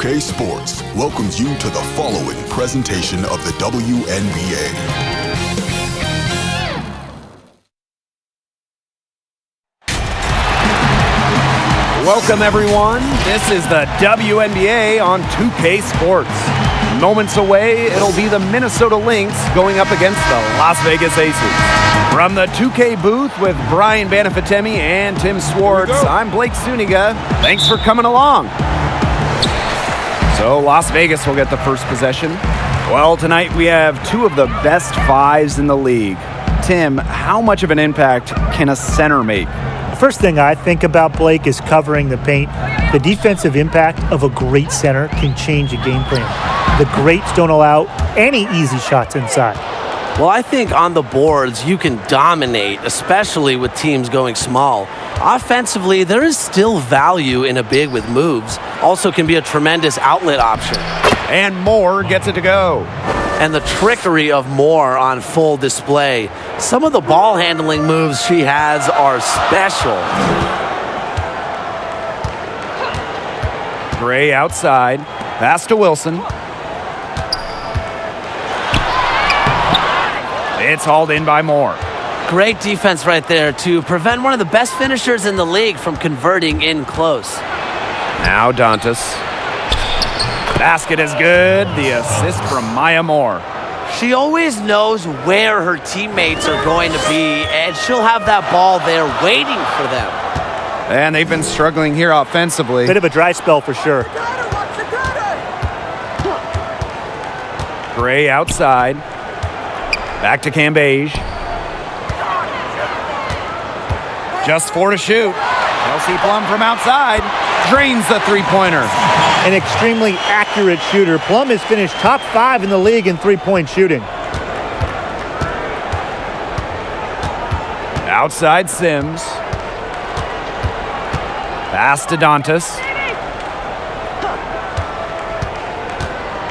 2K Sports welcomes you to the following presentation of the WNBA. Welcome, everyone. This is the WNBA on 2K Sports. Moments away, it'll be the Minnesota Lynx going up against the Las Vegas Aces. From the 2K booth with Brian Banafitemi and Tim Swartz, I'm Blake Zuniga. Thanks for coming along. So Las Vegas will get the first possession. Well, tonight we have two of the best fives in the league. Tim, how much of an impact can a center make? The first thing I think about, Blake, is covering the paint. The defensive impact of a great center can change a game plan. The greats don't allow any easy shots inside. Well, I think on the boards you can dominate, especially with teams going small. Offensively, there is still value in a big with moves. Also can be a tremendous outlet option. And Moore gets it to go. And the trickery of Moore on full display. Some of the ball handling moves she has are special. Gray outside. Pass to Wilson. It's hauled in by Moore. Great defense right there to prevent one of the best finishers in the league from converting in close. Now Dantas. Basket is good. The assist from Maya Moore. She always knows where her teammates are going to be, and she'll have that ball there waiting for them. And they've been struggling here offensively. Bit of a dry spell for sure. Gray outside. Back to Cambage. Just 4 to shoot. Chelsea Plum from outside. Drains the three-pointer. An extremely accurate shooter. Plum has finished top 5 in the league in three-point shooting. Outside Sims. Pass to Dantas.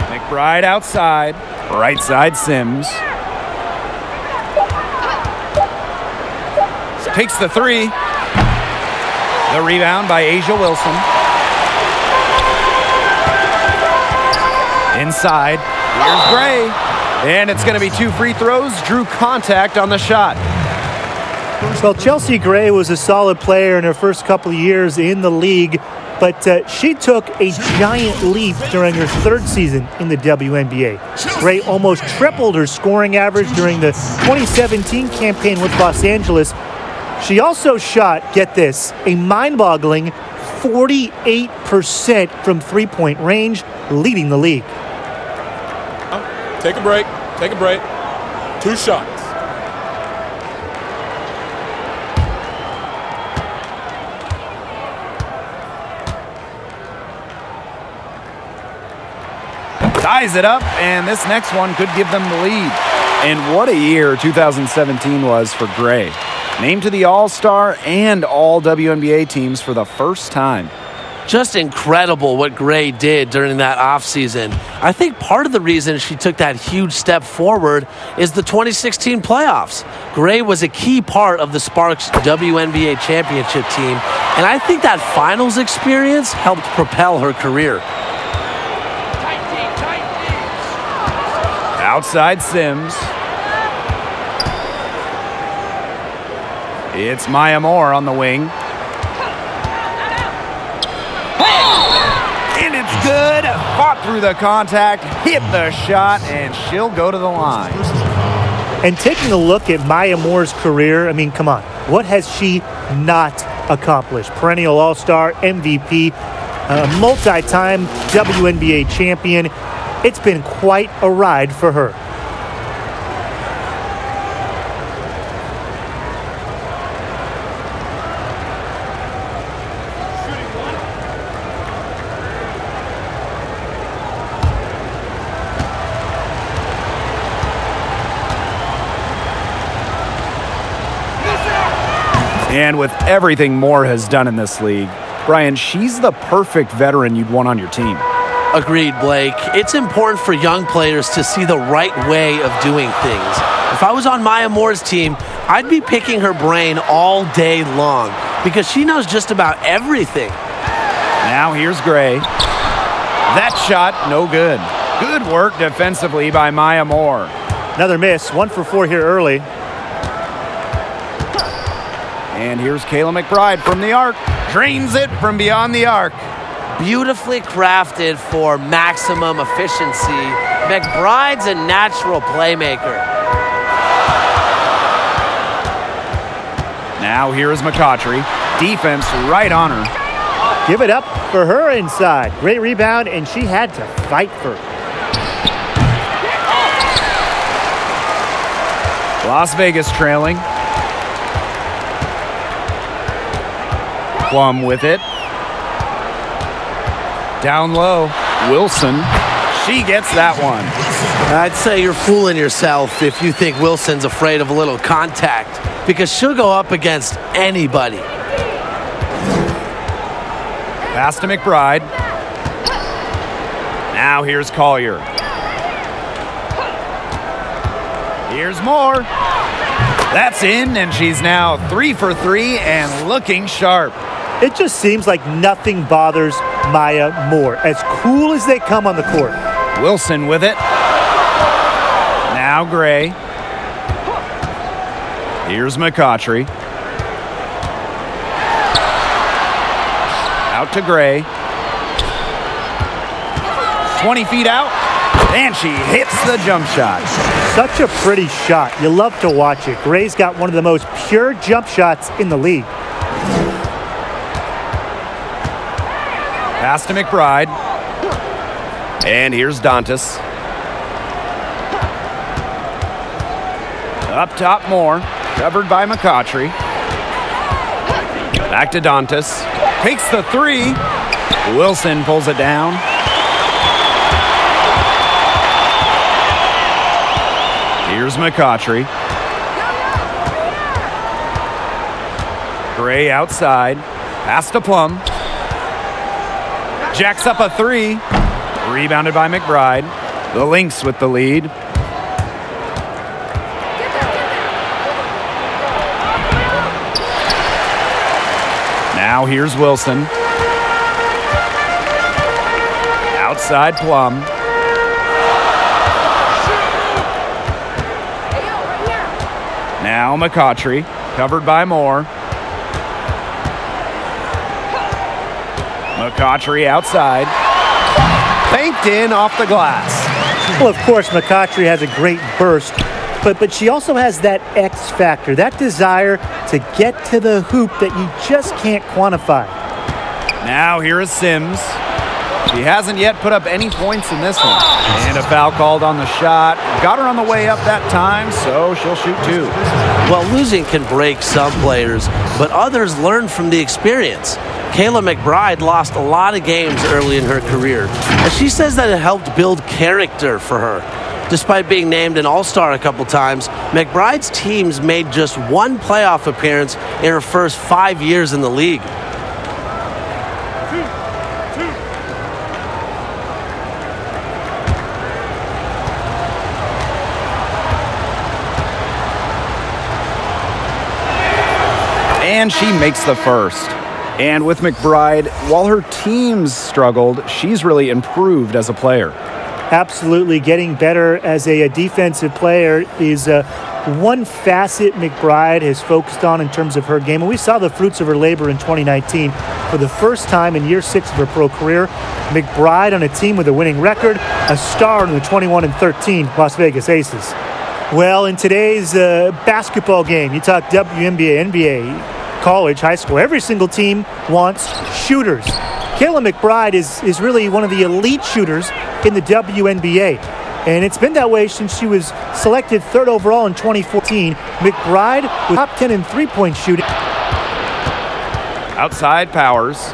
McBride outside. Right side Sims. Takes the three. The rebound by Asia Wilson. Inside. Here's Gray. And it's going to be 2 free throws. Drew contact on the shot. Well, Chelsea Gray was a solid player in her first couple of years in the league, but she took a giant leap during her third season in the WNBA. Gray almost tripled her scoring average during the 2017 campaign with Los Angeles. She also shot, get this, a mind-boggling 48% from three-point range, leading the league. Take a break. Take a break. 2 shots. Ties it up, and this next one could give them the lead. And what a year 2017 was for Gray. Named to the All-Star and All-WNBA teams for the first time. Just incredible what Gray did during that offseason. I think part of the reason she took that huge step forward is the 2016 playoffs. Gray was a key part of the Sparks WNBA championship team, and I think that finals experience helped propel her career. Outside Sims. It's Maya Moore on the wing. And it's good. Fought through the contact, hit the shot, and she'll go to the line. And taking a look at Maya Moore's career, I mean, come on. What has she not accomplished? Perennial All-Star, MVP, multi-time WNBA champion. It's been quite a ride for her. And with everything Moore has done in this league, Brian, she's the perfect veteran you'd want on your team. Agreed, Blake. It's important for young players to see the right way of doing things. If I was on Maya Moore's team, I'd be picking her brain all day long because she knows just about everything. Now here's Gray. That shot, no good. Good work defensively by Maya Moore. Another miss, 1 for 4 here early. And here's Kayla Mcbride from the arc. Drains it from beyond the arc. Beautifully crafted for maximum efficiency. McBride's a natural playmaker. Now here is McCautry. Defense right on her. Give it up for her inside. Great rebound, and she had to fight for it. Las Vegas trailing. Plum with it. Down low. Wilson. She gets that one. I'd say you're fooling yourself if you think Wilson's afraid of a little contact, because she'll go up against anybody. Pass to McBride. Now here's Collier. Here's Moore. That's in, and she's now 3 for 3 and looking sharp. It just seems like nothing bothers Maya Moore. As cool as they come on the court. Wilson with it. Now Gray. Here's McCautry. Out to Gray. 20 feet out. And she hits the jump shot. Such a pretty shot. You love to watch it. Gray's got one of the most pure jump shots in the league. Pass to McBride. And here's Dantas. Up top Moore. Covered by McCautry. Back to Dantas. Takes the 3. Wilson pulls it down. Here's McCautry. Gray outside. Pass to Plum. Jacks up a 3. Rebounded by McBride. The Lynx with the lead. Now here's Wilson. Outside Plum. Now McCautry, covered by Moore. McCautry outside. Banked in off the glass. Well, of course, McCautry has a great burst, but she also has that X factor, that desire to get to the hoop that you just can't quantify. Now here is Sims. She hasn't yet put up any points in this one. And a foul called on the shot. Got her on the way up that time, so she'll shoot 2. Well, losing can break some players, but others learn from the experience. Kayla Mcbride lost a lot of games early in her career, and she says that it helped build character for her. Despite being named an All-Star a couple times, McBride's teams made just 1 playoff appearance in her first 5 years in the league. And she makes the first. And with McBride, while her teams struggled, she's really improved as a player. Absolutely, getting better as a defensive player is one facet McBride has focused on in terms of her game. And we saw the fruits of her labor in 2019. For the first time in year 6 of her pro career, McBride on a team with a winning record, a star in the 21-13 Las Vegas Aces. Well, in today's basketball game, you talk WNBA, NBA, college, high school, every single team wants shooters. Kayla Mcbride is really one of the elite shooters in the WNBA. And it's been that way since she was selected 3rd overall in 2014. McBride was top 10 in three-point shooting. Outside Powers.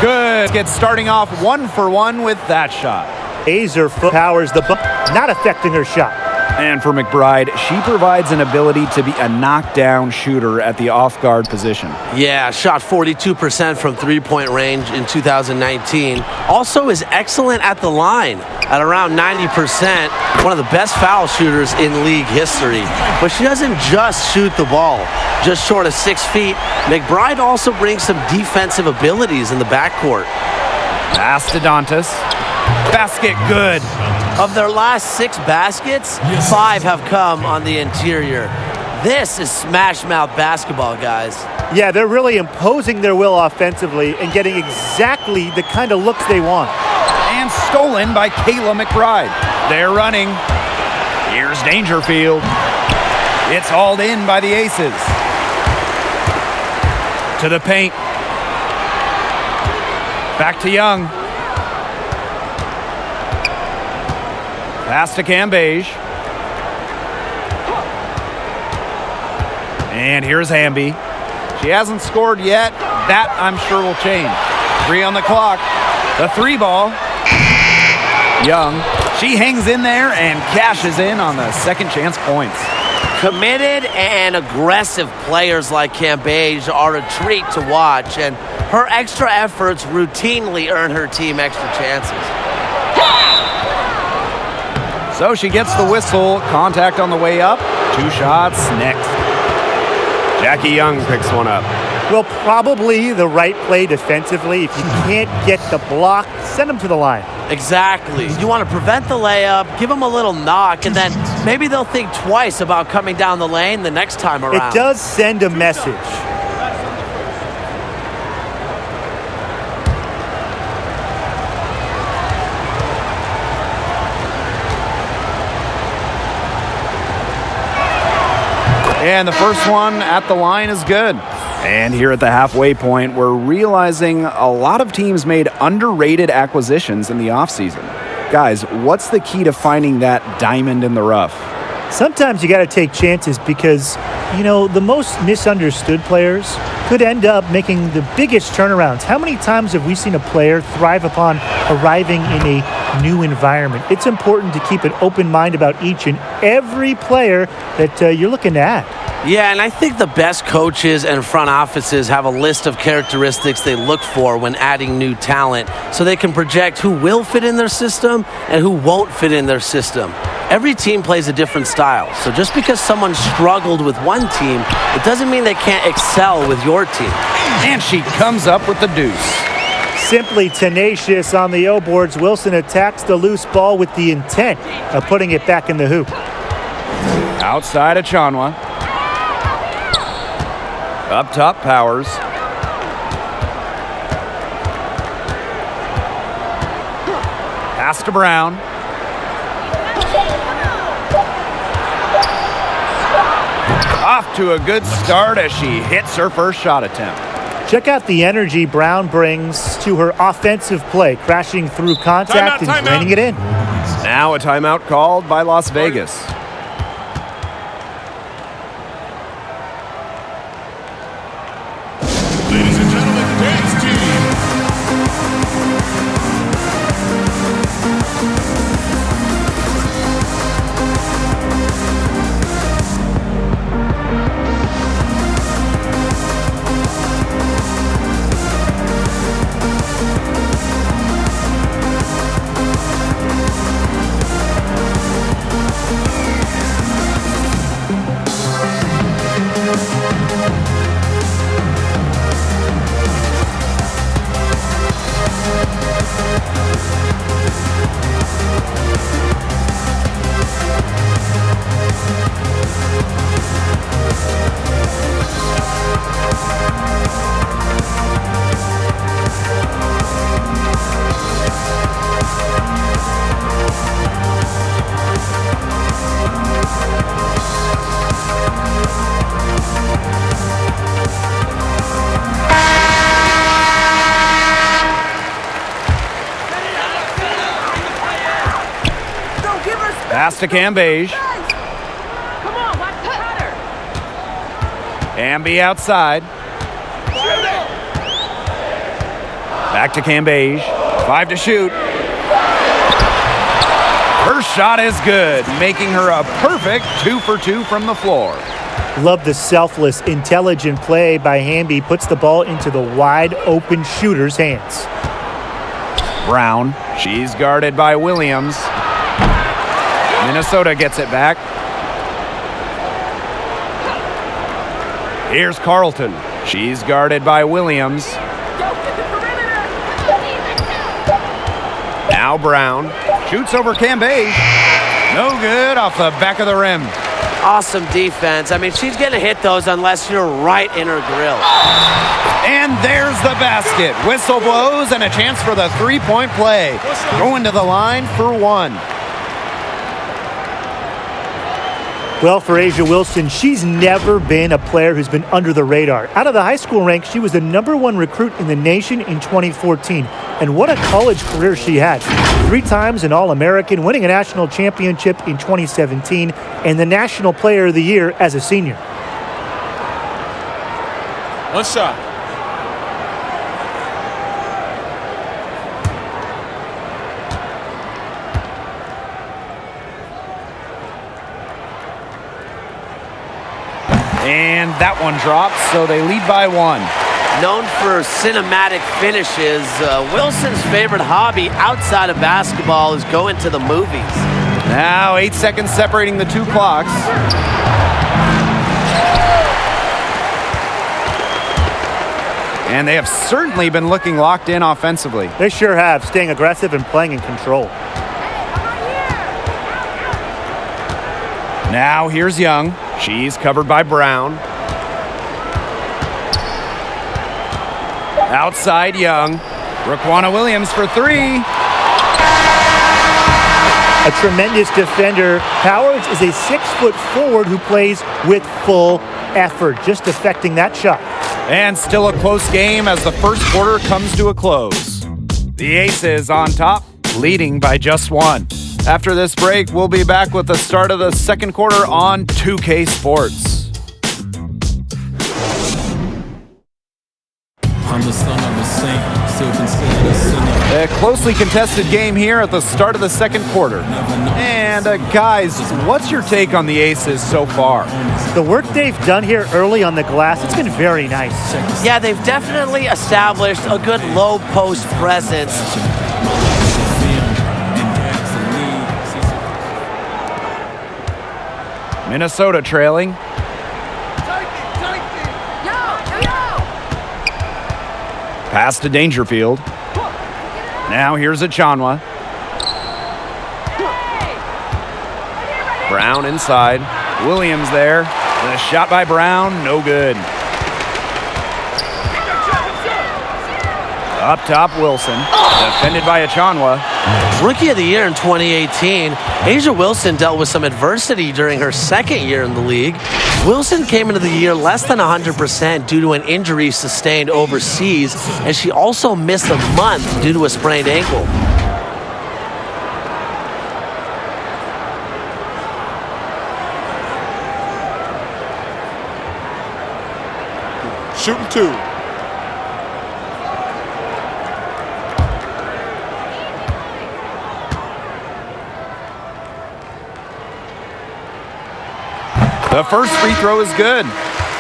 Good. Gets starting off 1 for 1 with that shot. Azer Powers the bump, not affecting her shot. And for McBride, she provides an ability to be a knockdown shooter at the off-guard position. Yeah, shot 42% from three-point range in 2019. Also is excellent at the line at around 90%. One of the best foul shooters in league history. But she doesn't just shoot the ball. Just short of 6 feet, McBride also brings some defensive abilities in the backcourt. Pass to Dantas. Basket good. Of their last 6 baskets, 5 have come on the interior. This is smash mouth basketball, guys. Yeah, they're really imposing their will offensively and getting exactly the kind of looks they want. And stolen by Kayla Mcbride. They're running. Here's Dangerfield. It's hauled in by the Aces. To the paint. Back to Young. Pass to Cambage. And here's Hamby. She hasn't scored yet. That, I'm sure, will change. 3 on the clock. The 3 ball. Young. She hangs in there and cashes in on the second chance points. Committed and aggressive players like Cambage are a treat to watch, and her extra efforts routinely earn her team extra chances. So she gets the whistle. Contact on the way up. 2 shots next. Jackie Young picks one up. Well, probably the right play defensively. If you can't get the block, send them to the line. Exactly. You want to prevent the layup, give them a little knock, and then maybe they'll think twice about coming down the lane the next time around. It does send a message. And the first one at the line is good. And here at the halfway point, we're realizing a lot of teams made underrated acquisitions in the offseason. Guys, what's the key to finding that diamond in the rough? Sometimes you got to take chances because, you know, the most misunderstood players could end up making the biggest turnarounds. How many times have we seen a player thrive upon arriving in a new environment? It's important to keep an open mind about each and every player that you're looking at. Yeah, and I think the best coaches and front offices have a list of characteristics they look for when adding new talent so they can project who will fit in their system and who won't fit in their system. Every team plays a different style, so just because someone struggled with one team, it doesn't mean they can't excel with your team. And she comes up with the deuce. Simply tenacious on the O-boards, Wilson attacks the loose ball with the intent of putting it back in the hoop. Outside of Chanwa. Up top, Powers. Pass to Brown. Off to a good start as she hits her first shot attempt. Check out the energy Brown brings to her offensive play, crashing through contact and draining it in. Now a timeout called by Las Vegas. Ladies and gentlemen, dance team. Pass to Cambage. Amby outside. Back to Cambage. 5 to shoot. Her shot is good, making her a perfect 2 for 2 from the floor. Love the selfless, intelligent play by Hamby. Puts the ball into the wide open shooter's hands. Brown. She's guarded by Williams. Minnesota gets it back. Here's Carlton. She's guarded by Williams. Now Brown shoots over Cambage. No good off the back of the rim. Awesome defense. I mean, she's going to hit those unless you're right in her grill. And there's the basket. Whistle blows and a chance for the three-point play. Going to the line for one. Well, for Asia Wilson, she's never been a player who's been under the radar. Out of the high school ranks, she was the #1 recruit in the nation in 2014. And what a college career she had. 3 times an All-American, winning a national championship in 2017, and the National Player of the Year as a senior. One shot. And that one drops, so they lead by 1. Known for cinematic finishes, Wilson's favorite hobby outside of basketball is going to the movies. Now 8 seconds separating the two clocks. And they have certainly been looking locked in offensively. They sure have, staying aggressive and playing in control. Now here's Young. She's covered by Brown. Outside Young. Raquana Williams for 3. A tremendous defender. Powers is a 6-foot forward who plays with full effort, just affecting that shot. And still a close game as the first quarter comes to a close. The Aces on top, leading by just 1. After this break, we'll be back with the start of the second quarter on 2K Sports. I'm the son of a saint, still considered a sinner. A closely contested game here at the start of the second quarter. And guys, what's your take on the Aces so far? The work they've done here early on the glass, it's been very nice. Yeah, they've definitely established a good low post presence. Minnesota trailing. Pass to Dangerfield. Now here's Achanwa. Brown inside. Williams there. The shot by Brown, no good. Up top, Wilson. Defended by Achanwa. Rookie of the Year in 2018, Asia Wilson dealt with some adversity during her second year in the league. Wilson came into the year less than 100% due to an injury sustained overseas, and she also missed a month due to a sprained ankle. Shooting 2. The first free throw is good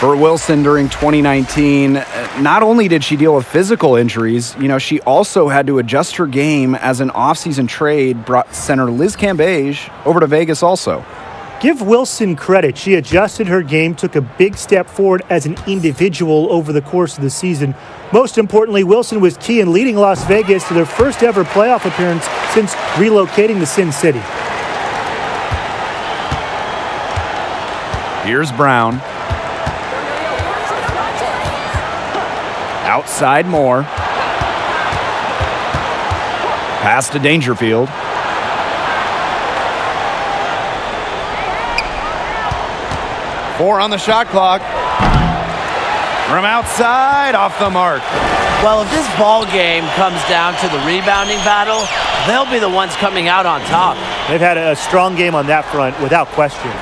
for Wilson during 2019. Not only did she deal with physical injuries, she also had to adjust her game as an offseason trade brought center Liz Cambage over to Vegas also. Give Wilson credit. She adjusted her game, took a big step forward as an individual over the course of the season. Most importantly, Wilson was key in leading Las Vegas to their first ever playoff appearance since relocating to Sin City. Here's Brown. Outside Moore. Pass to Dangerfield. Four on the shot clock. From outside, off the mark. Well, if this ball game comes down to the rebounding battle, they'll be the ones coming out on top. They've had a strong game on that front, without question.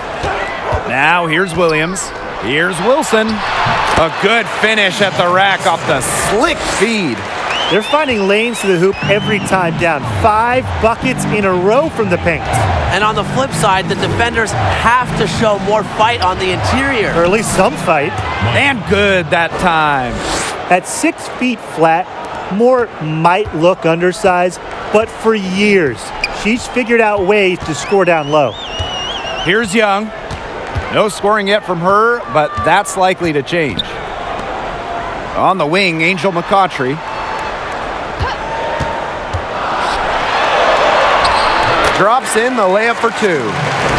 Now here's Williams. Here's Wilson. A good finish at the rack off the slick feed. They're finding lanes to the hoop every time down. 5 buckets in a row from the paint. And on the flip side, the defenders have to show more fight on the interior. Or at least some fight. And good that time. At 6 feet flat, Moore might look undersized, but for years, she's figured out ways to score down low. Here's Young. No scoring yet from her, but that's likely to change. On the wing, Angel McCautry. drops in the layup for 2.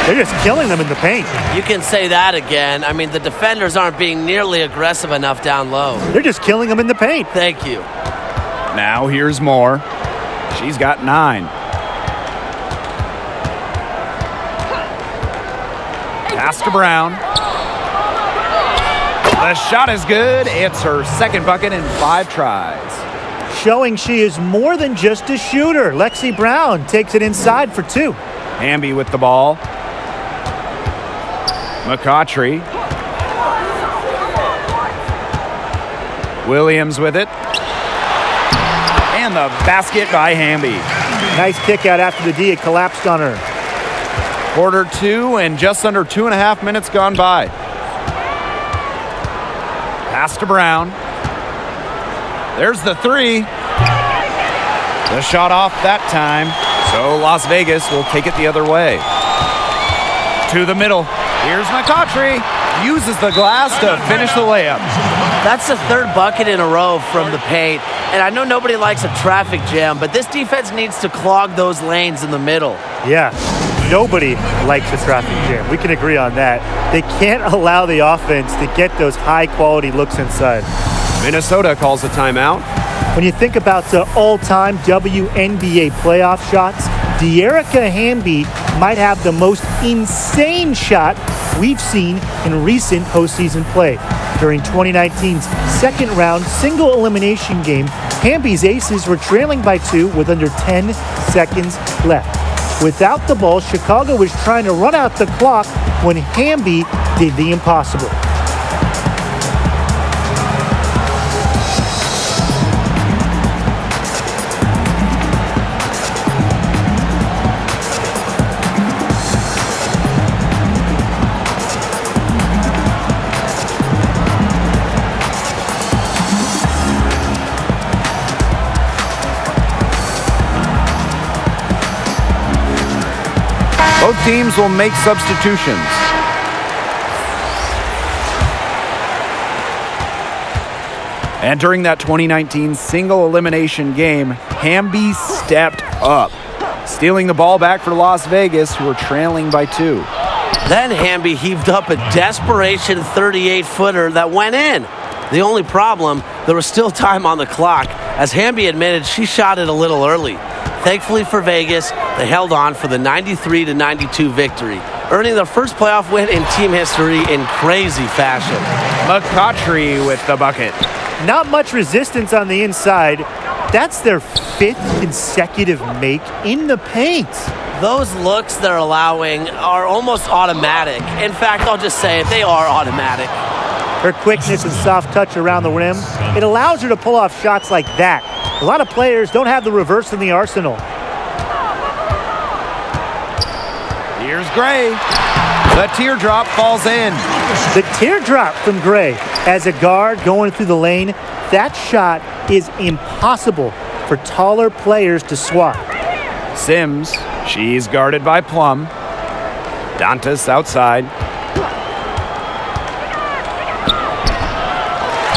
They're just killing them in the paint. You can say that again. I mean, the defenders aren't being nearly aggressive enough down low. They're just killing them in the paint. Thank you. Now here's Moore. She's got 9. Pass to Brown. The shot is good. It's her second bucket in 5 tries. Showing she is more than just a shooter. Lexi Brown takes it inside for 2. Hamby with the ball. McCautry. Williams with it. And the basket by Hamby. Nice kick out after the D. It collapsed on her. Quarter 2 and just under 2.5 minutes gone by. Pass to Brown. There's the 3. The shot off that time. So Las Vegas will take it the other way. To the middle. Here's McCautry. Uses the glass to finish the layup. That's the 3rd bucket in a row from the paint. And I know nobody likes a traffic jam, but this defense needs to clog those lanes in the middle. Yeah, nobody likes a traffic jam. We can agree on that. They can't allow the offense to get those high-quality looks inside. Minnesota calls a timeout. When you think about the all-time WNBA playoff shots, De'Erica Hamby might have the most insane shot we've seen in recent postseason play. During 2019's second-round single elimination game, Hamby's Aces were trailing by 2 with under 10 seconds left. Without the ball, Chicago was trying to run out the clock when Hamby did the impossible. Both teams will make substitutions. Entering that 2019 single elimination game, Hamby stepped up, stealing the ball back for Las Vegas, who were trailing by 2. Then Hamby heaved up a desperation 38-footer that went in. The only problem, there was still time on the clock. As Hamby admitted, she shot it a little early. Thankfully for Vegas, they held on for the 93-92 victory, earning their first playoff win in team history in crazy fashion. McCautry with the bucket. Not much resistance on the inside. That's their 5th consecutive make in the paint. Those looks they're allowing are almost automatic. In fact, I'll just say it, they are automatic. Her quickness and soft touch around the rim, it allows her to pull off shots like that. A lot of players don't have the reverse in the arsenal. Here's Gray. The teardrop falls in. The teardrop from Gray as a guard going through the lane. That shot is impossible for taller players to swat. Sims, she's guarded by Plum. Dantas outside.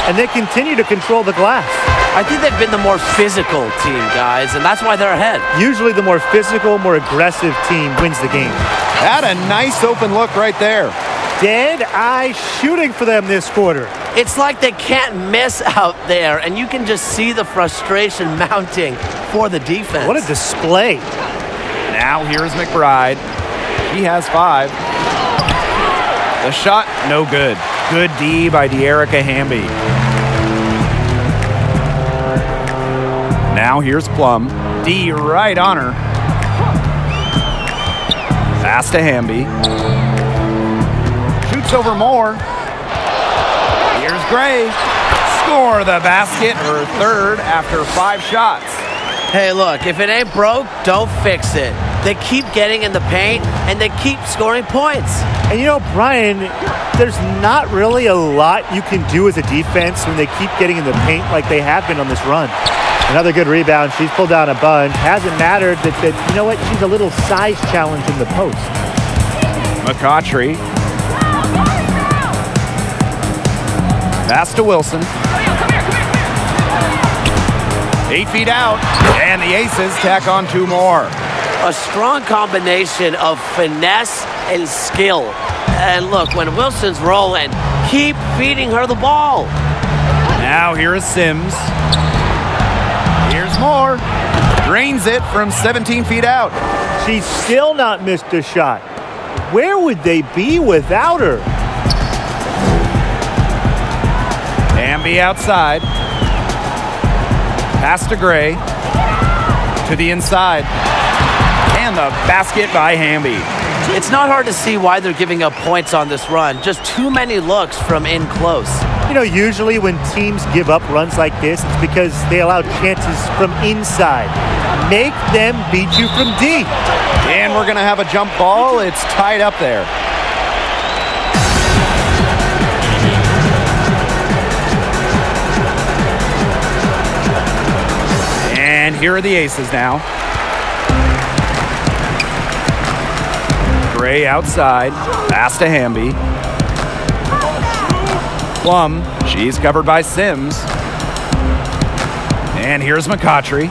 And they continue to control the glass. I think they've been the more physical team, guys, and that's why they're ahead. Usually the more physical, more aggressive team wins the game. Had a nice open look right there. Dead eye shooting for them this quarter. It's like they can't miss out there, and you can just see the frustration mounting for the defense. What a display. Now here's McBride. He has 5. The shot, no good. Good D by De'Erica Hamby. Now here's Plum. D right on her. Pass to Hamby. Shoots over Moore. Here's Gray. Score the basket, her 3rd after 5 shots. Hey, look, if it ain't broke, don't fix it. They keep getting in the paint, and they keep scoring points. And you know, Brian, there's not really a lot you can do as a defense when they keep getting in the paint like they have been on this run. Another good rebound. She's pulled down a bunch. Hasn't mattered that you know what? She's a little size challenge in the post. McCautry. Pass to Wilson. 8 feet out. And the Aces tack on 2 more. A strong combination of finesse and skill. And look, when Wilson's rolling, keep feeding her the ball. Now here is Sims. Here's more. Drains it from 17 feet out. She's still not missed a shot. Where would they be without her? Hamby outside. Pass to Gray. To the inside. And the basket by Hamby. It's not hard to see why they're giving up points on this run. Just too many looks from in close. You know, usually when teams give up runs like this, it's because they allow chances from inside. Make them beat you from deep. And we're going to have a jump ball. It's tied up there. And here are the Aces now. Gray outside. Pass to Hamby. Plum. She's covered by Sims. And here's McCautry.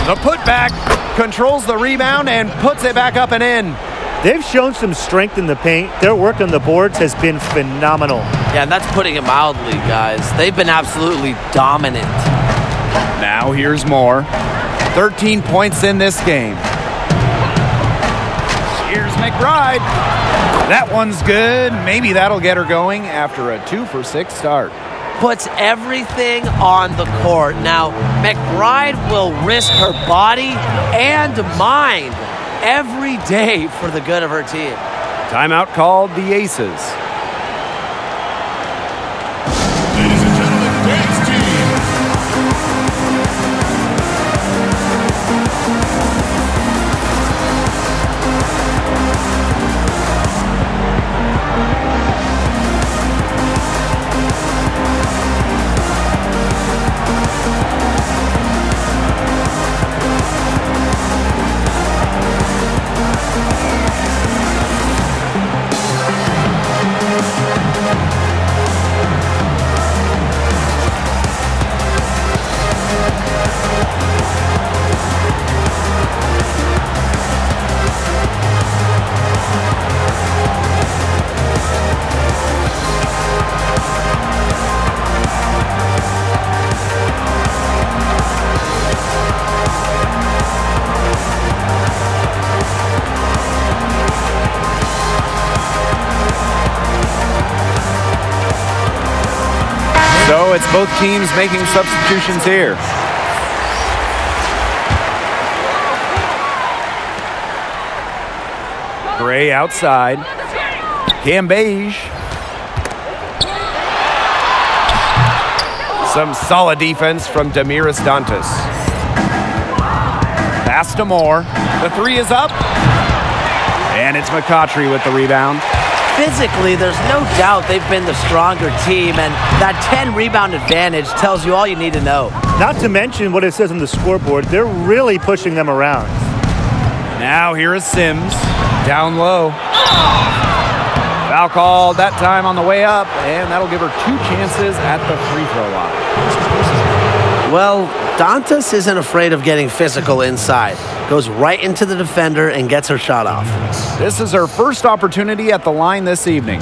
The putback controls the rebound and puts it back up and in. They've shown some strength in the paint. Their work on the boards has been phenomenal. Yeah, and that's putting it mildly, guys. They've been absolutely dominant. Now here's more. 13 points in this game. Here's McBride. That one's good. Maybe that'll get her going after a 2-for-6 start. Puts everything on the court. Now, McBride will risk her body and mind every day for the good of her team. Timeout called the Aces. Ladies and gentlemen, dance team. So it's both teams making substitutions here. Gray outside. Cam Beige. Some solid defense from Damiris Dantas. Pass to Moore. The three is up. And it's McCautry with the rebound. Physically, there's no doubt they've been the stronger team, and that 10-rebound advantage tells you all you need to know. Not to mention what it says on the scoreboard. They're really pushing them around. Now here is Sims. Down low. Foul called that time on the way up, and that'll give her 2 chances at the free throw line. Well, Dantas isn't afraid of getting physical inside. Goes right into the defender and gets her shot off. This is her first opportunity at the line this evening.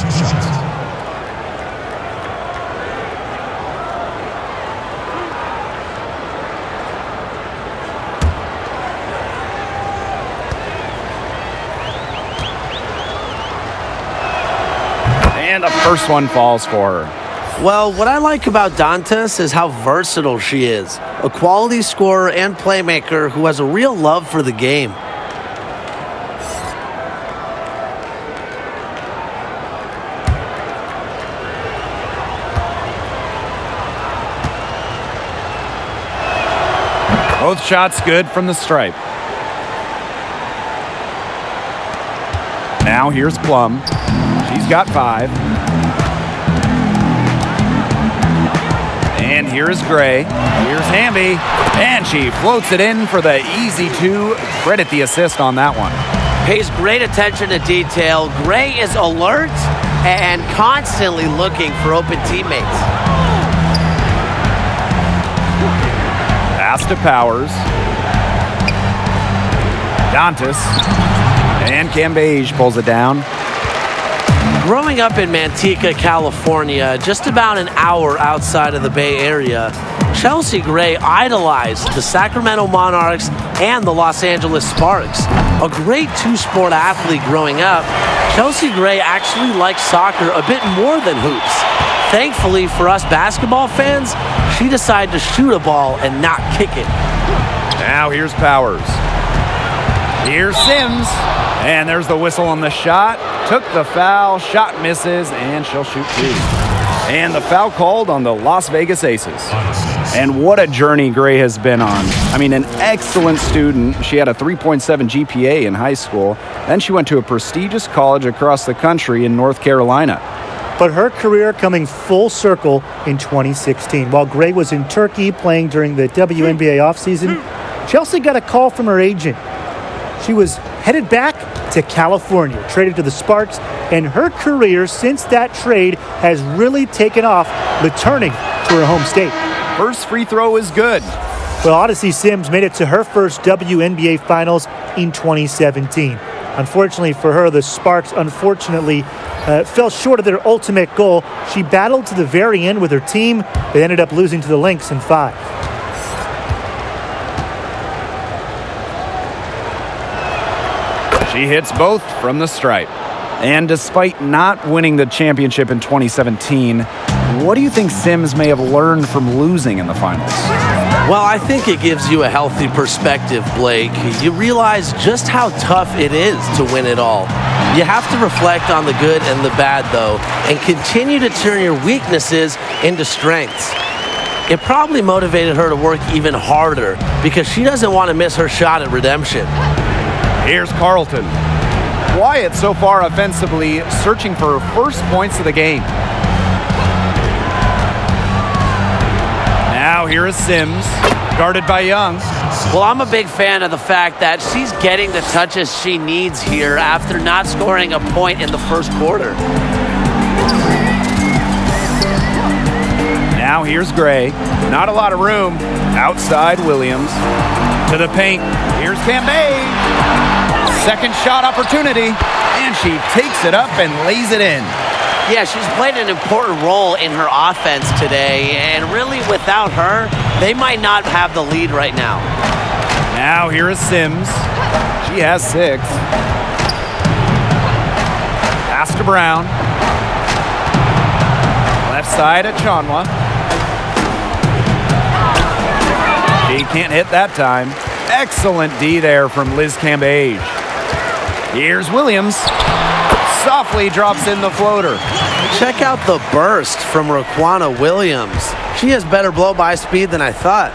And the first one falls for her. Well, what I like about Dantas is how versatile she is. A quality scorer and playmaker who has a real love for the game. Both shots good from the stripe. Now here's Plum. She's got 5. And here's Gray. Here's Hamby. And she floats it in for the easy 2. Credit the assist on that one. Pays great attention to detail. Gray is alert and constantly looking for open teammates. Pass to Powers. Dantas. And Cambage pulls it down. Growing up in Manteca, California, just about an hour outside of the Bay Area, Chelsea Gray idolized the Sacramento Monarchs and the Los Angeles Sparks. A great two-sport athlete growing up, Chelsea Gray actually liked soccer a bit more than hoops. Thankfully for us basketball fans, she decided to shoot a ball and not kick it. Now here's Powers. Here's Sims. And there's the whistle on the shot. Took the foul, shot misses, and she'll shoot two. And the foul called on the Las Vegas Aces. And what a journey Gray has been on. I mean, an excellent student. She had a 3.7 GPA in high school. Then she went to a prestigious college across the country in North Carolina. But her career coming full circle in 2016. While Gray was in Turkey playing during the WNBA offseason, Chelsea got a call from her agent. She was headed back to California, traded to the Sparks, and her career since that trade has really taken off, returning to her home state. First free throw is good. Well, Odyssey Sims made it to her first WNBA Finals in 2017. Unfortunately for her, the Sparks fell short of their ultimate goal. She battled to the very end with her team. They ended up losing to the Lynx in 5. She hits both from the stripe. And despite not winning the championship in 2017, what do you think Sims may have learned from losing in the finals? Well, I think it gives you a healthy perspective, Blake. You realize just how tough it is to win it all. You have to reflect on the good and the bad, though, and continue to turn your weaknesses into strengths. It probably motivated her to work even harder because she doesn't want to miss her shot at redemption. Here's Carlton. Quiet so far offensively, searching for her first points of the game. Now here is Sims, guarded by Young. Well, I'm a big fan of the fact that she's getting the touches she needs here after not scoring a point in the first quarter. Now here's Gray. Not a lot of room. Outside Williams. To the paint. Here's Cambage. Second shot opportunity. And she takes it up and lays it in. Yeah, she's played an important role in her offense today, and really without her, they might not have the lead right now. Now here is Sims. She has 6. Pass to Brown. Left side at Chanwa. She can't hit that time. Excellent D there from Liz Cambage. Here's Williams. Softly drops in the floater. Check out the burst from Raquana Williams. She has better blow-by speed than I thought.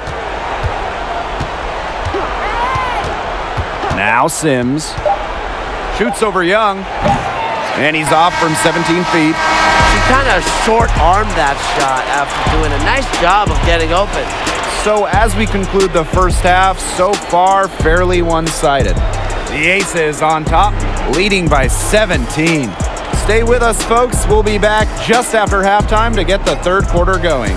Now Sims. Shoots over Young. And he's off from 17 feet. She kind of short-armed that shot after doing a nice job of getting open. So as we conclude the first half, so far fairly one-sided. The Aces on top, leading by 17. Stay with us, folks. We'll be back just after halftime to get the third quarter going.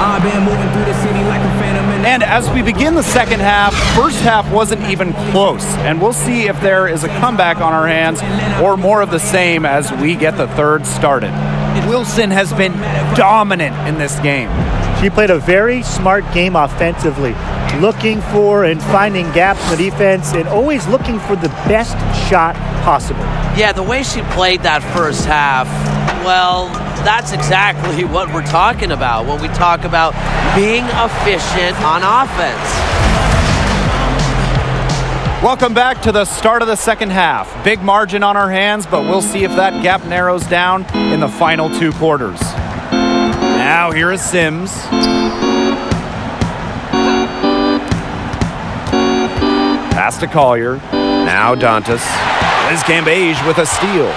I've been moving through the city like a phantom. And as we begin the second half, first half wasn't even close. And we'll see if there is a comeback on our hands or more of the same as we get the third started. Wilson has been dominant in this game. She played a very smart game offensively, looking for and finding gaps in the defense and always looking for the best shot possible. Yeah, the way she played that first half, well, that's exactly what we're talking about when we talk about being efficient on offense. Welcome back to the start of the second half. Big margin on our hands, but we'll see if that gap narrows down in the final 2 quarters. Now here is Sims. Pass to Collier. Now Dantas. Liz Cambage with a steal.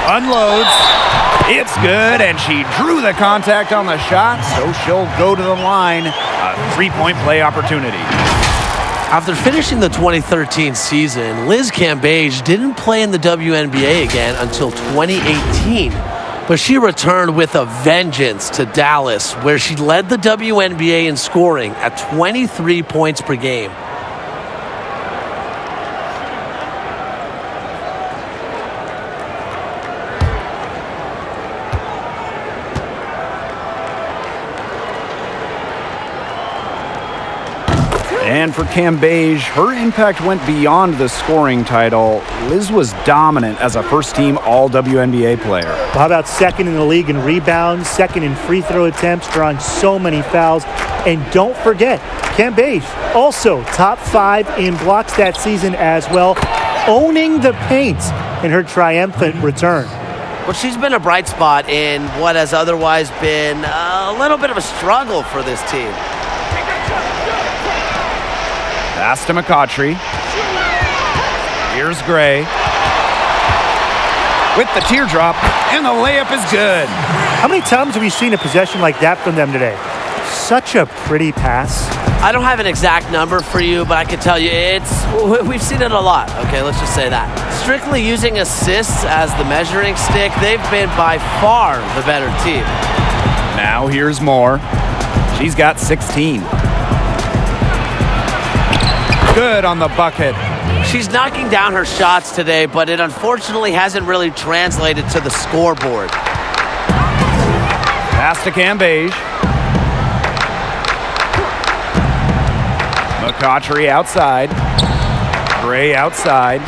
Unloads. It's good, and she drew the contact on the shot, so she'll go to the line. A 3-point play opportunity. After finishing the 2013 season, Liz Cambage didn't play in the WNBA again until 2018. But she returned with a vengeance to Dallas, where she led the WNBA in scoring at 23 points per game. And for Cambage, her impact went beyond the scoring title. Liz was dominant as a first-team All-WNBA player. How about second in the league in rebounds, second in free throw attempts, drawing so many fouls. And don't forget, Cambage also top 5 in blocks that season as well, owning the paint in her triumphant return. Well, she's been a bright spot in what has otherwise been a little bit of a struggle for this team. Pass to McCautry. Here's Gray. With the teardrop, and the layup is good. How many times have we seen a possession like that from them today? Such a pretty pass. I don't have an exact number for you, but I can tell you we've seen it a lot. Okay, let's just say that. Strictly using assists as the measuring stick, they've been by far the better team. Now here's Moore. She's got 16. Good on the bucket. She's knocking down her shots today, but it unfortunately hasn't really translated to the scoreboard. Pass to Cambage. McCautry outside. Gray outside.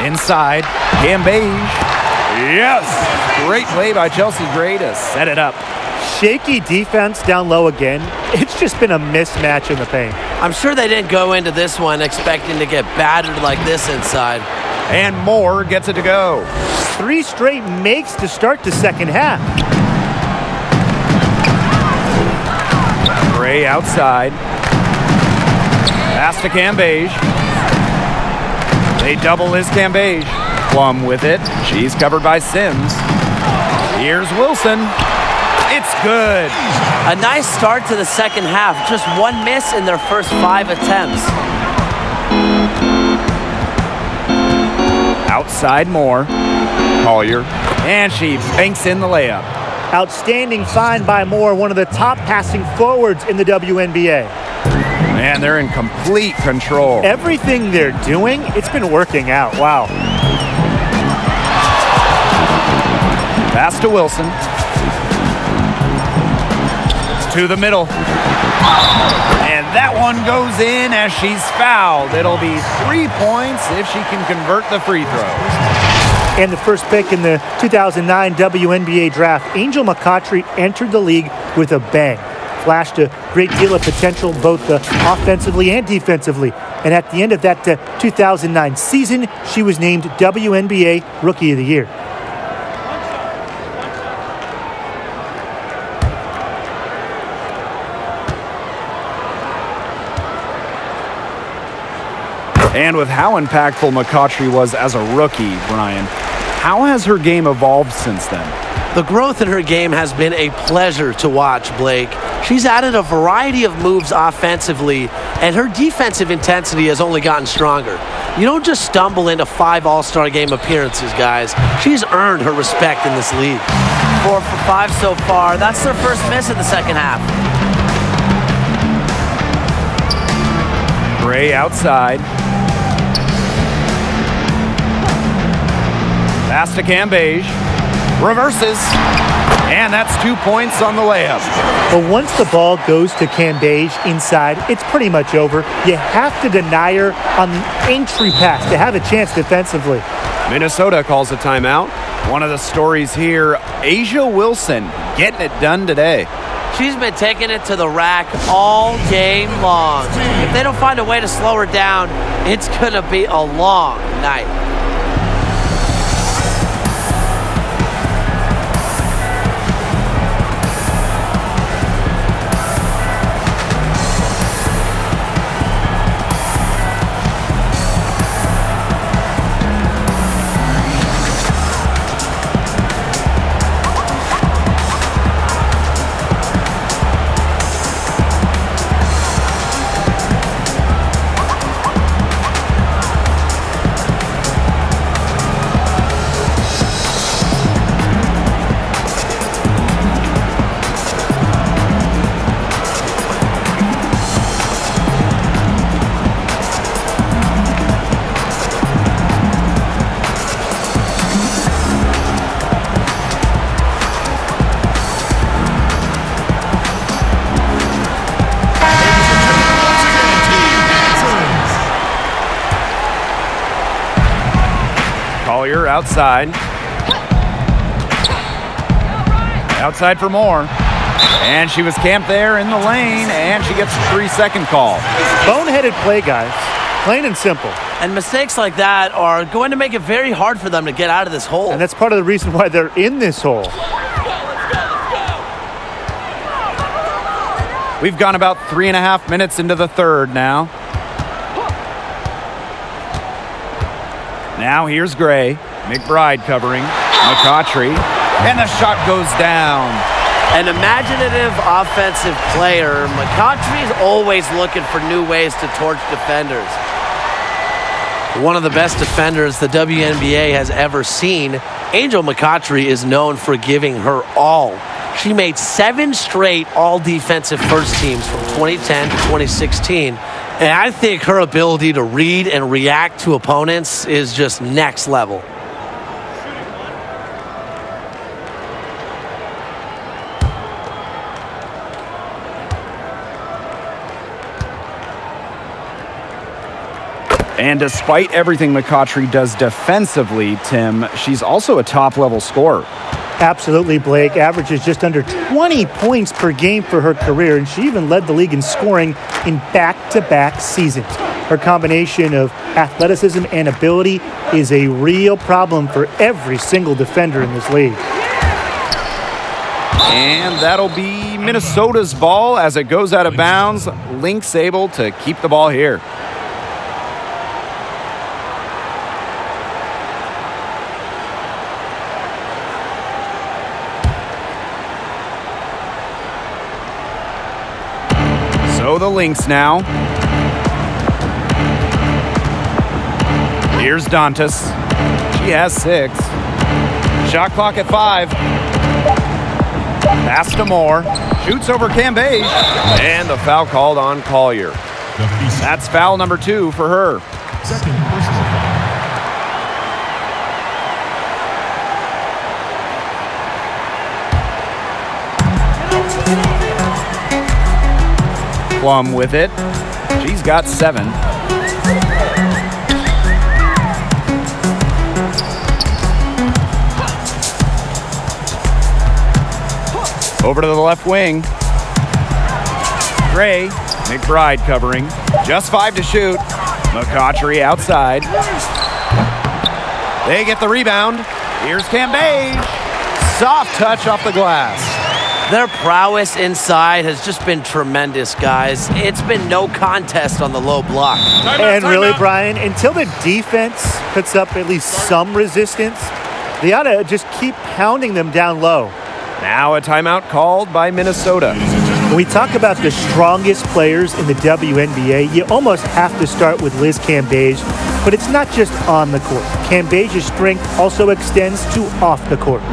Inside. Cambage. Yes! Great play by Chelsea Gray to set it up. Shaky defense down low again. It's just been a mismatch in the paint. I'm sure they didn't go into this one expecting to get battered like this inside. And Moore gets it to go. 3 straight makes to start the second half. Gray outside. Pass to Cambage. They double Liz Cambage. Plum with it. She's covered by Sims. Here's Wilson. It's good. A nice start to the second half. Just 1 miss in their first 5 attempts. Outside Moore. Collier. And she banks in the layup. Outstanding find by Moore, one of the top passing forwards in the WNBA. Man, they're in complete control. Everything they're doing, it's been working out. Wow. Pass to Wilson. To the middle. And that one goes in as she's fouled. It'll be 3 points if she can convert the free throw. And the first pick in the 2009 WNBA draft, Angel McCautry entered the league with a bang. Flashed a great deal of potential both offensively and defensively. And at the end of that 2009 season, she was named WNBA Rookie of the Year. And with how impactful McCautry was as a rookie, Brian, how has her game evolved since then? The growth in her game has been a pleasure to watch, Blake. She's added a variety of moves offensively, and her defensive intensity has only gotten stronger. You don't just stumble into 5 All-Star game appearances, guys. She's earned her respect in this league. 4 for 5 so far. That's their first miss in the second half. Gray outside. Pass to Cambage. Reverses. And that's 2 points on the layup. But once the ball goes to Cambage inside, it's pretty much over. You have to deny her on the entry pass to have a chance defensively. Minnesota calls a timeout. One of the stories here, Asia Wilson getting it done today. She's been taking it to the rack all game long. If they don't find a way to slow her down, it's going to be a long night. Collier outside. Outside for more. And she was camped there in the lane, and she gets a 3-second call. Boneheaded play, guys. Plain and simple. And mistakes like that are going to make it very hard for them to get out of this hole. And that's part of the reason why they're in this hole. We've gone about 3.5 minutes into the third now. Now here's Gray. McBride covering. McCautry. And the shot goes down. An imaginative offensive player, McCautry's always looking for new ways to torch defenders. One of the best defenders the WNBA has ever seen, Angel McCautry is known for giving her all. She made 7 straight all-defensive first teams from 2010 to 2016. And I think her ability to read and react to opponents is just next level. And despite everything McCautry does defensively, Tim, she's also a top-level scorer. Absolutely, Blake. Averages just under 20 points per game for her career, and she even led the league in scoring in back-to-back seasons. Her combination of athleticism and ability is a real problem for every single defender in this league. And that'll be Minnesota's ball as it goes out of bounds. Lynx able to keep the ball here. So the Lynx now. Here's Dantas. She has 6. Shot clock at 5. Pass to Moore. Shoots over Cambage. And the foul called on Collier. That's foul number 2 for her. Second personal foul. Plum with it. She's got 7. Over to the left wing. Gray. McBride covering. Just 5 to shoot. McCautry outside. They get the rebound. Here's Cambage. Soft touch off the glass. Their prowess inside has just been tremendous, guys. It's been no contest on the low block. And really, Brian, until the defense puts up at least some resistance, they ought to just keep pounding them down low. Now a timeout called by Minnesota. When we talk about the strongest players in the WNBA, you almost have to start with Liz Cambage, but it's not just on the court. Cambage's strength also extends to off the court.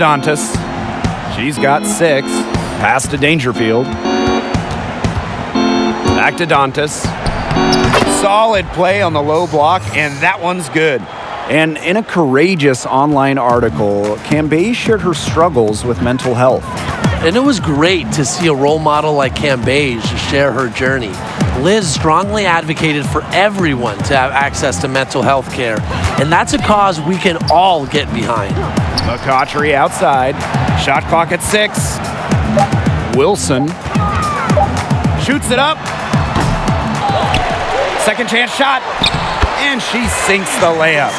Dantas. She's got 6. Pass to Dangerfield. Back to Dantas. Solid play on the low block, and that one's good. And in a courageous online article, Cambage shared her struggles with mental health. And it was great to see a role model like Cambage share her journey. Liz strongly advocated for everyone to have access to mental health care, and that's a cause we can all get behind. McCautry outside. Shot clock at 6. Wilson shoots it up. Second chance shot. And she sinks the layup.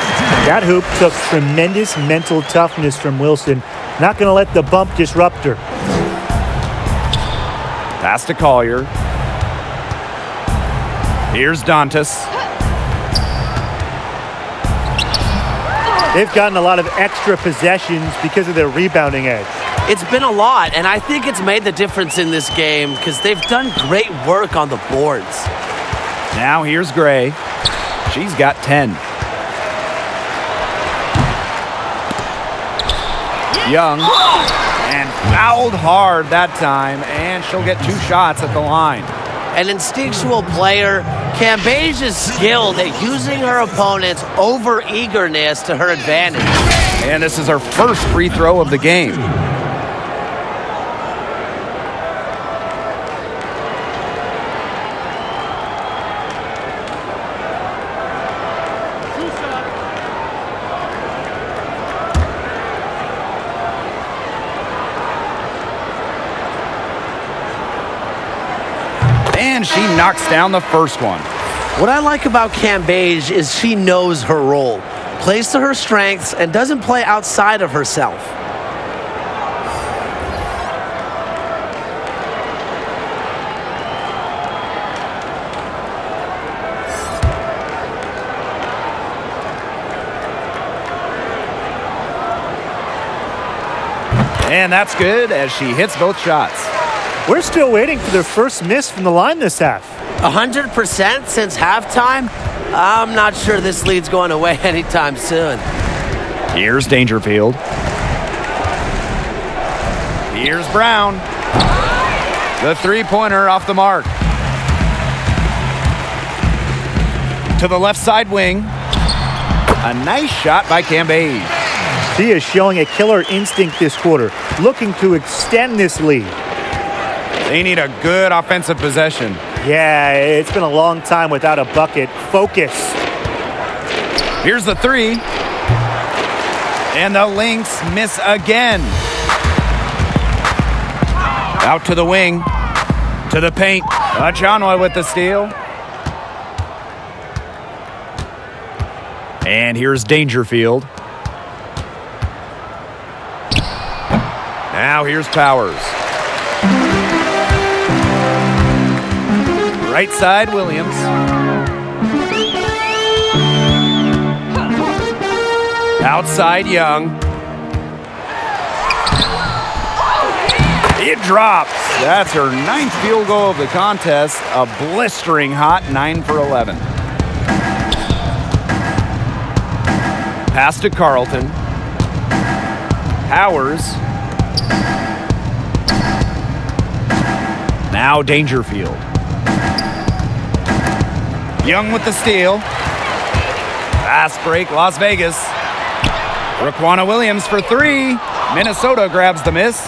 That hoop took tremendous mental toughness from Wilson. Not going to let the bump disrupt her. Pass to Collier. Here's Dantas. They've gotten a lot of extra possessions because of their rebounding edge. It's been a lot, and I think it's made the difference in this game because they've done great work on the boards. Now here's Gray. She's got 10. Young. And fouled hard that time, and she'll get 2 shots at the line. An instinctual player, Cambage is skilled at using her opponent's over-eagerness to her advantage. And this is her first free throw of the game. And she knocks down the first one. What I like about Cambage is she knows her role, plays to her strengths, and doesn't play outside of herself. And that's good as she hits both shots. We're still waiting for their first miss from the line this half. 100% since halftime? I'm not sure this lead's going away anytime soon. Here's Dangerfield. Here's Brown. The three-pointer off the mark. To the left side wing. A nice shot by Cambage. She is showing a killer instinct this quarter, looking to extend this lead. They need a good offensive possession. Yeah, it's been a long time without a bucket. Focus. Here's the 3. And the Lynx miss again. Out to the wing. To the paint. Achanwa with the steal. And here's Dangerfield. Now here's Powers. Right side, Williams. Outside, Young. It drops. That's her 9th field goal of the contest. A blistering hot 9 for 11. Pass to Carlton. Powers. Now Dangerfield. Young with the steal. Fast break, Las Vegas. Raquana Williams for 3. Minnesota grabs the miss.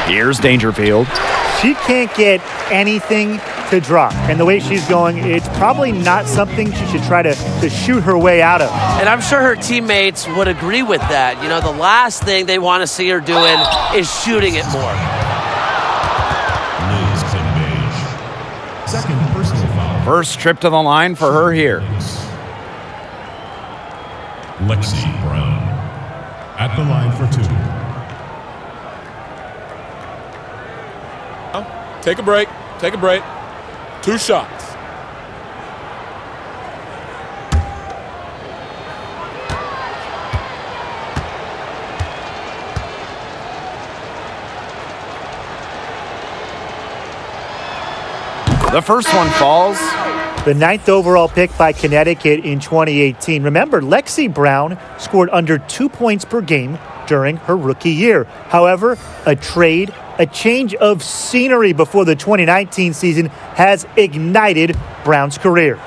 Here's Dangerfield. She can't get anything to drop. And the way she's going, it's probably not something she should try to shoot her way out of. And I'm sure her teammates would agree with that. You know, the last thing they want to see her doing is shooting it more. Second personal foul. First trip to the line for her here. Lexi Brown at the line for 2. Take a break. Take a break. 2 shots. The first one falls. the 9th overall pick by Connecticut in 2018. Remember, Lexi Brown scored under 2 points per game during her rookie year. However, a trade, a change of scenery before the 2019 season has ignited Brown's career.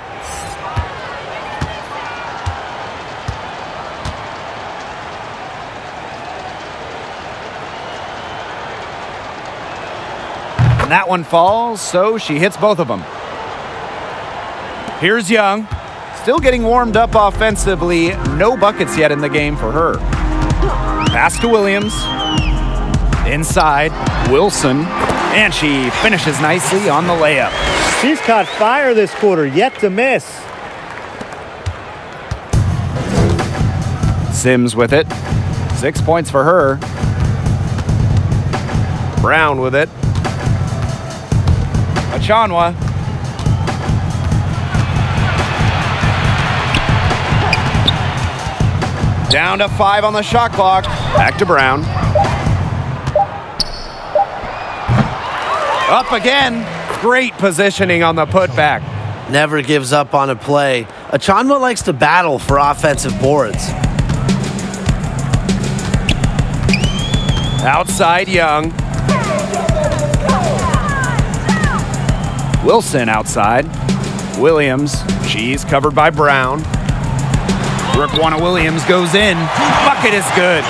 And that one falls, so she hits both of them. Here's Young, still getting warmed up offensively. No buckets yet in the game for her. Pass to Williams. Inside, Wilson. And she finishes nicely on the layup. She's caught fire this quarter, yet to miss. Sims with it. 6 points for her. Brown with it. Achanwa. Down to 5 on the shot clock. Back to Brown. Up again. Great positioning on the putback. Never gives up on a play. Achanwa likes to battle for offensive boards. Outside Young. Wilson outside. Williams. She's covered by Brown. Raquana Williams goes in. Bucket is good.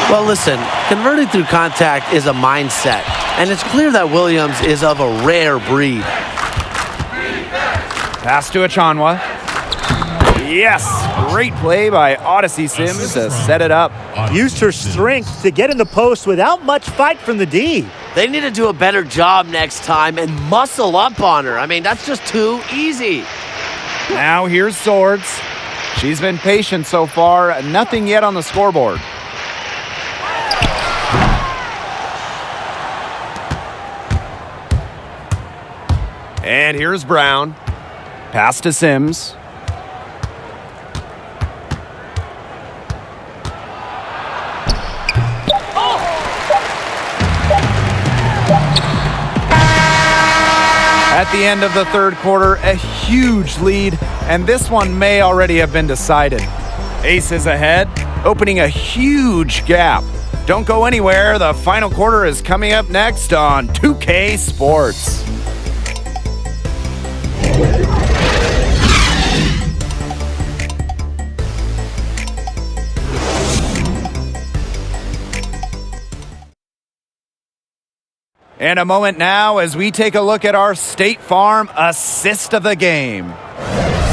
Well, listen, converting through contact is a mindset, and it's clear that Williams is of a rare breed. Pass to Achanwa. Yes, great play by Odyssey Sims to set it up. Used her strength to get in the post without much fight from the D. They need to do a better job next time and muscle up on her. I mean, that's just too easy. Now here's Swords. She's been patient so far. Nothing yet on the scoreboard. And here's Brown. Pass to Sims. At the end of the third quarter, a huge lead, and this one may already have been decided. Aces ahead, opening a huge gap. Don't go anywhere. The final quarter is coming up next on 2K Sports. And a moment now as we take a look at our State Farm assist of the game.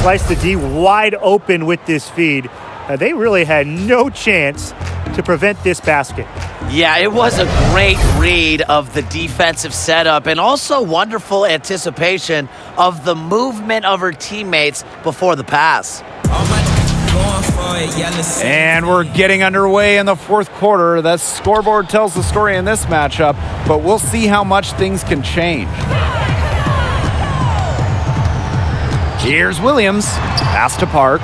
Sliced the D wide open with this feed. They really had no chance to prevent this basket. Yeah, it was a great read of the defensive setup and also wonderful anticipation of the movement of her teammates before the pass. And we're getting underway in the fourth quarter. The scoreboard tells the story in this matchup, but we'll see how much things can change. Here's Williams. Pass to Park.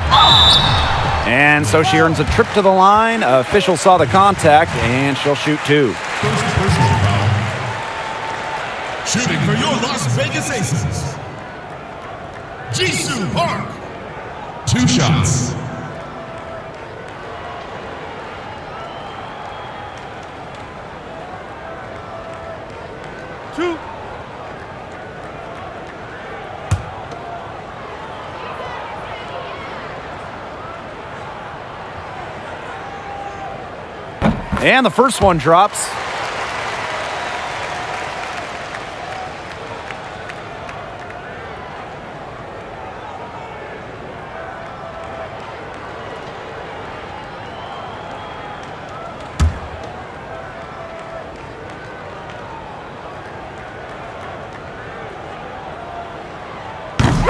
And so she earns a trip to the line. Official saw the contact, and she'll shoot two. Personal foul. Shooting for your Las Vegas Aces. Jisoo Park. 2 shots. Two. And the first one drops.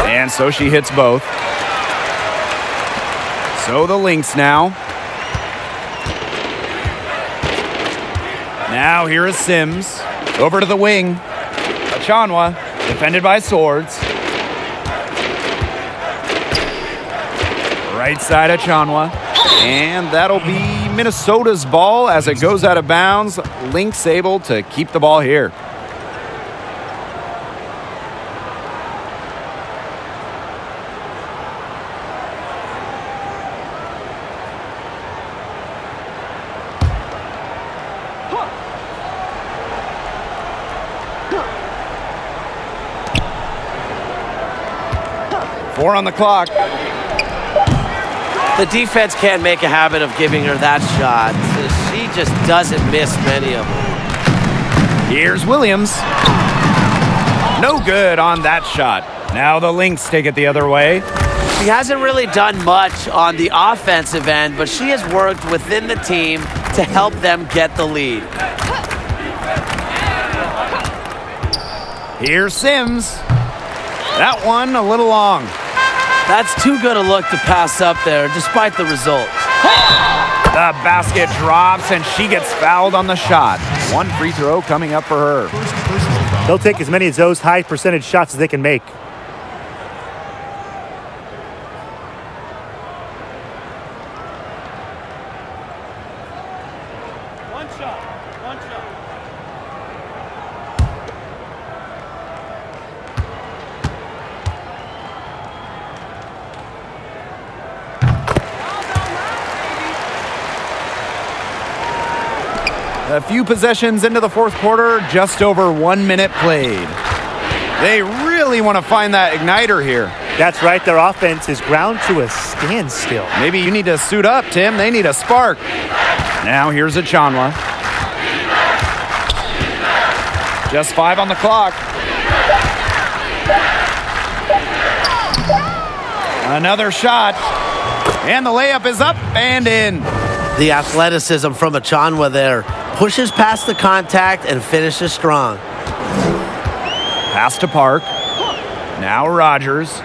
And so she hits both. So the Lynx now. Now here is Sims. Over to the wing. Achanwa, defended by Swords. Right side Achanwa. And that'll be Minnesota's ball as it goes out of bounds. Lynx able to keep the ball here. Four on the clock. The defense can't make a habit of giving her that shot. She just doesn't miss many of them. Here's Williams. No good on that shot. Now the Lynx take it the other way. She hasn't really done much on the offensive end, but she has worked within the team to help them get the lead. Here's Sims. That one a little long. That's too good a look to pass up there, despite the result. The basket drops, and she gets fouled on the shot. One free throw coming up for her. They'll take as many of those high percentage shots as they can make. One shot. A few possessions into the fourth quarter, just over 1 minute played. They really want to find that igniter here. That's right. Their offense is ground to a standstill. Maybe you need to suit up, Tim. They need a spark. Now here's Achanwa. Just 5 on the clock. Another shot. And the layup is up and in. The athleticism from Achanwa there. Pushes past the contact and finishes strong. Pass to Park. Now Rogers.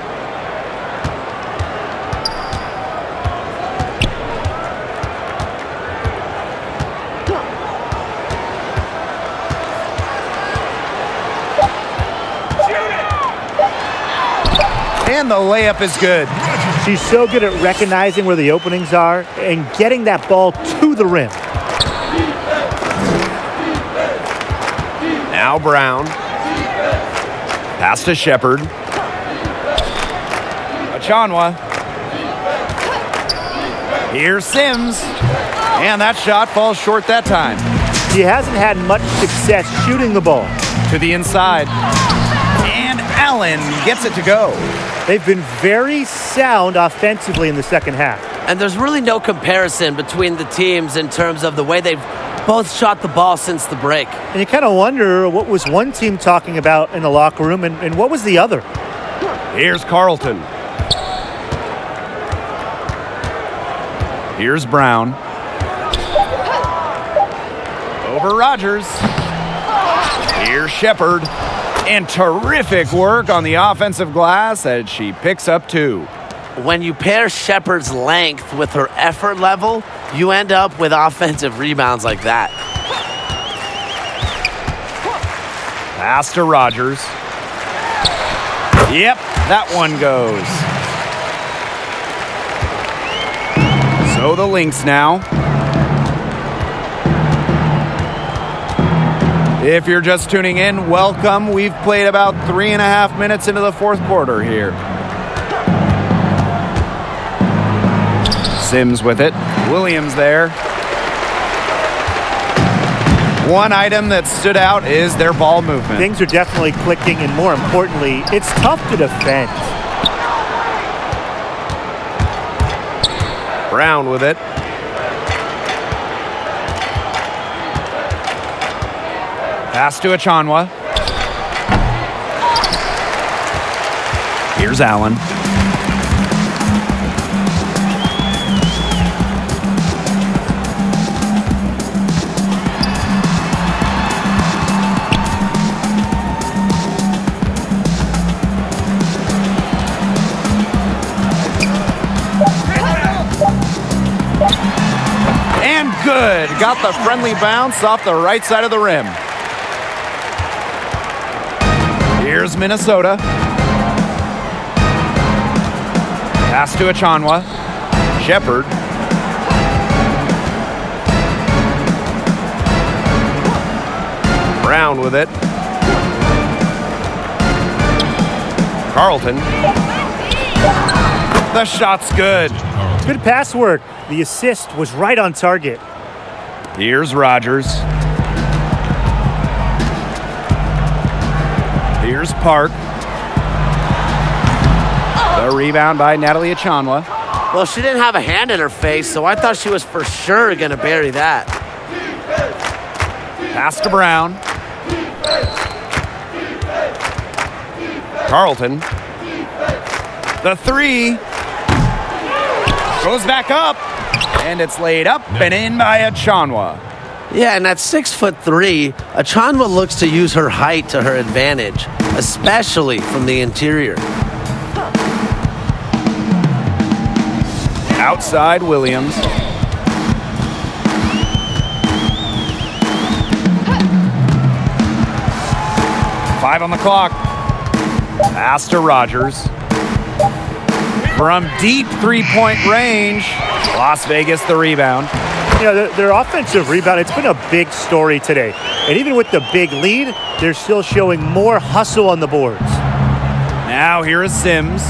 And the layup is good. She's so good at recognizing where the openings are and getting that ball to the rim. Now Brown. Pass to Shepard. Achanwa. Here's Sims. And that shot falls short that time. She hasn't had much success shooting the ball. To the inside. And Allen gets it to go. They've been very sound offensively in the second half. And there's really no comparison between the teams in terms of the way they've both shot the ball since the break. And you kind of wonder what was one team talking about in the locker room and what was the other. Here's Carlton. Here's Brown. Over Rogers. Here's Shepard. And terrific work on the offensive glass as she picks up 2. When you pair Shepard's length with her effort level, you end up with offensive rebounds like that. Pass to Rogers. Yep, that one goes. So the Lynx now. If you're just tuning in, welcome. We've played about 3.5 minutes into the fourth quarter here. Sims with it. Williams there. One item that stood out is their ball movement. Things are definitely clicking, and more importantly, it's tough to defend. Brown with it. Pass to Achanwa. Here's Allen. And good. Got the friendly bounce off the right side of the rim. Here's Minnesota. Pass to Achanwa. Shepard. Brown with it. Carlton. The shot's good. Good pass work. The assist was right on target. Here's Rogers. Here's Park. The rebound by Natalie Achanwa. Well, she didn't have a hand in her face, so I thought she was for sure going to bury that. Pass to Brown. Carlton. The three. Goes back up. And it's laid up and in by Achanwa. Yeah, and at 6'3", Achanwa looks to use her height to her advantage, especially from the interior. Outside Williams. Five on the clock. Pass to Rogers. From deep three-point range, Las Vegas the rebound. You know, their offensive rebound, it's been a big story today. And even with the big lead, they're still showing more hustle on the boards. Now here is Sims.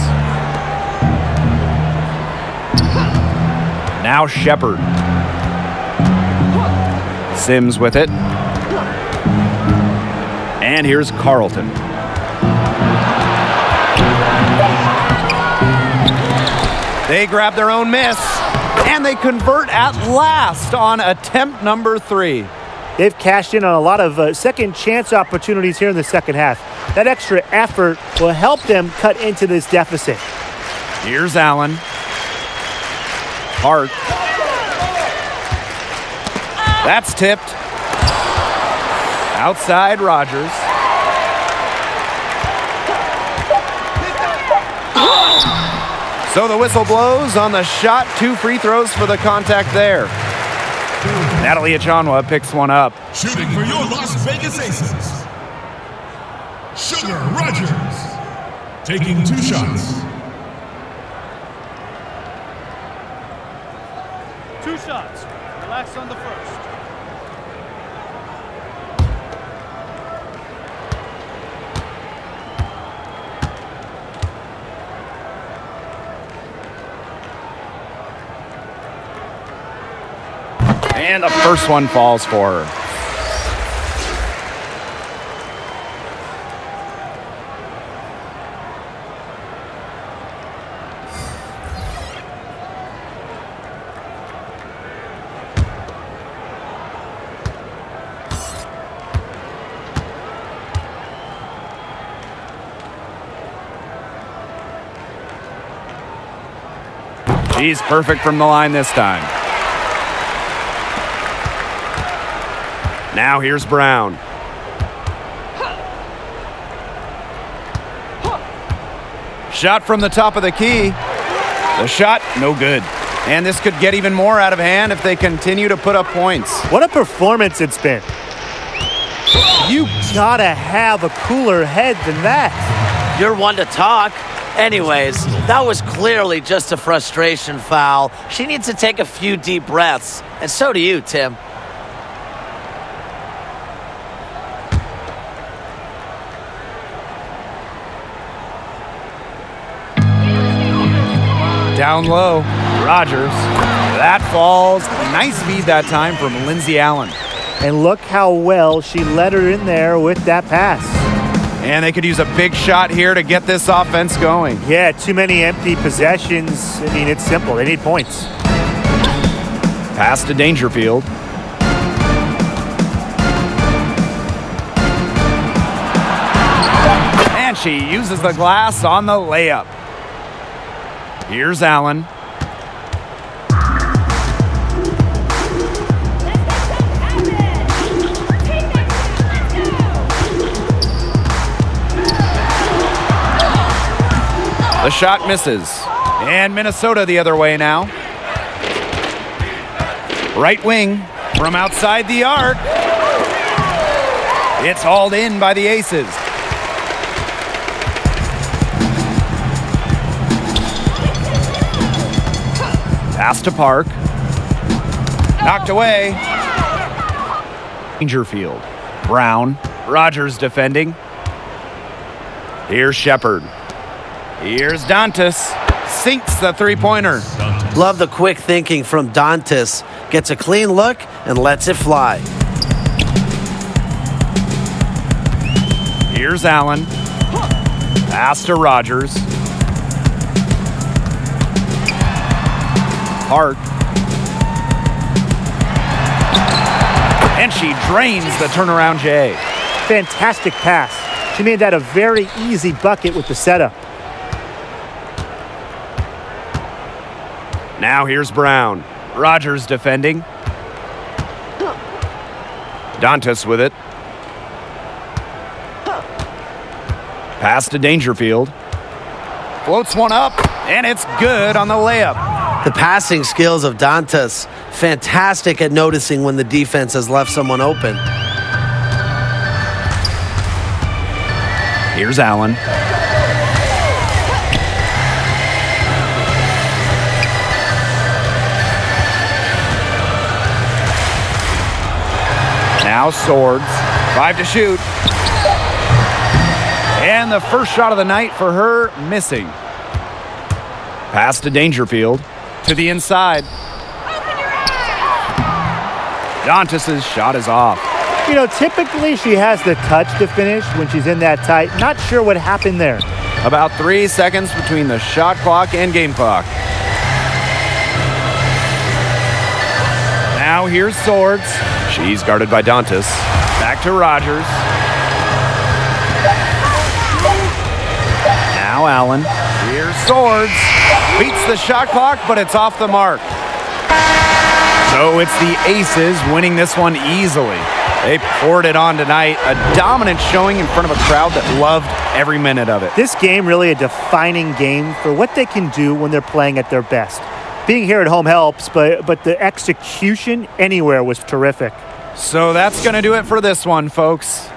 Now Shepard. Sims with it. And here's Carlton. They grab their own miss, and they convert at last on attempt number 3. They've cashed in on a lot of second chance opportunities here in the second half. That extra effort will help them cut into this deficit. Here's Allen. Hart. That's tipped. Outside Rogers. So the whistle blows on the shot. 2 free throws for the contact there. Natalie Achanwa picks one up. Shooting for your Las Vegas Aces. Sugar Rogers. Taking 2 shots. 2 shots. Relax on the first. And the first one falls for her. She's perfect from the line this time. Now here's Brown. Shot from the top of the key. The shot, no good. And this could get even more out of hand if they continue to put up points. What a performance it's been. You gotta have a cooler head than that. You're one to talk. Anyways, that was clearly just a frustration foul. She needs to take a few deep breaths. And so do you, Tim. Down low, Rogers. That falls. Nice feed that time from Lindsay Allen. And look how well she let her in there with that pass. And they could use a big shot here to get this offense going. Yeah, too many empty possessions. I mean, it's simple. They need points. Pass to Dangerfield. And she uses the glass on the layup. Here's Allen. The shot misses. And Minnesota the other way now. Right wing from outside the arc. It's hauled in by the Aces. Pass to Park. Knocked away. Dangerfield. Brown. Rogers defending. Here's Shepard. Here's Dantas. Sinks the three-pointer. Love the quick thinking from Dantas. Gets a clean look and lets it fly. Here's Allen. Pass to Rogers. Hart. And she drains the turnaround J. Fantastic pass. She made that a very easy bucket with the setup. Now here's Brown. Rogers defending. Dantas with it. Pass to Dangerfield. Floats one up, and it's good on the layup. The passing skills of Dantas, fantastic at noticing when the defense has left someone open. Here's Allen. Now Swords. 5 to shoot. And the first shot of the night for her, missing. Pass to Dangerfield. To the inside. Dantas' shot is off. You know, typically she has the touch to finish when she's in that tight. Not sure what happened there. About 3 seconds between the shot clock and game clock. Now here's Swords. She's guarded by Dantas. Back to Rogers. Now Allen. Here's Swords. Beats the shot clock, but it's off the mark. So it's the Aces winning this one easily. They poured it on tonight. A dominant showing in front of a crowd that loved every minute of it. This game really a defining game for what they can do when they're playing at their best. Being here at home helps, but the execution anywhere was terrific. So that's going to do it for this one, folks.